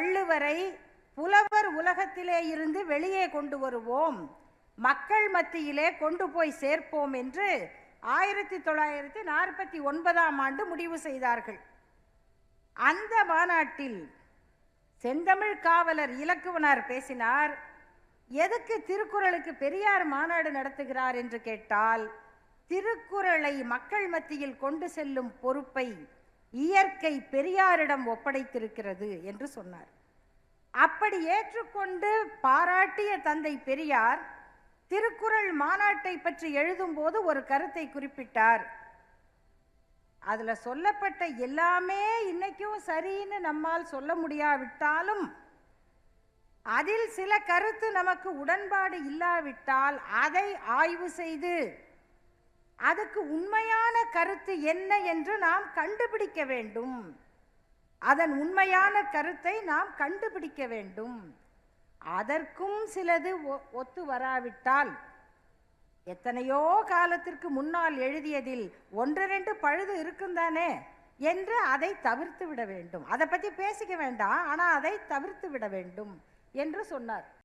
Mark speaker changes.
Speaker 1: வள்ளுவரை புலவர் உலகத்திலே இருந்து வெளியே கொண்டு வருவோம், மக்கள் மத்தியிலே கொண்டு போய் சேர்ப்போம் என்று 1949 முடிவு செய்தார்கள். அந்த மாநாட்டில் செந்தமிழ் காவலர் இலக்குவனார் பேசினார். எதுக்கு திருக்குறளுக்கு பெரியார் மாநாடு நடத்துகிறார் என்று கேட்டால், திருக்குறளை மக்கள் மத்தியில் கொண்டு செல்லும் பொறுப்பை இயற்கை பெரியாரிடம் ஒப்படைத்திருக்கிறது என்று சொன்னார். அப்படி ஏற்றுக்கொண்டு பாராட்டிய தந்தை பெரியார் திருக்குறள் மாநாட்டை பற்றி எழுதும்போது ஒரு கருத்தை குறிப்பிட்டார். அதுல சொல்லப்பட்ட எல்லாமே இன்னைக்கும் சரின்னு நம்மால் சொல்ல முடியாவிட்டாலும், அதில் சில கருத்து நமக்கு உடன்பாடு இல்லாவிட்டால் அதை ஆய்வு செய்து அதுக்கு உண்மையான கருத்து என்ன என்று நாம் கண்டுபிடிக்க வேண்டும். அதன் உண்மையான கருத்தை நாம் கண்டுபிடிக்க வேண்டும். அதற்கும் சிலது ஒத்து வராவிட்டால், எத்தனையோ காலத்திற்கு முன்னால் எழுதியதில் 1-2 பழுது இருக்குந்தானே என்று அதை தவிர்த்து விட வேண்டும். அதை பற்றி பேசிக்க வேண்டாம், ஆனால் அதை தவிர்த்து விட வேண்டும் என்று சொன்னார்.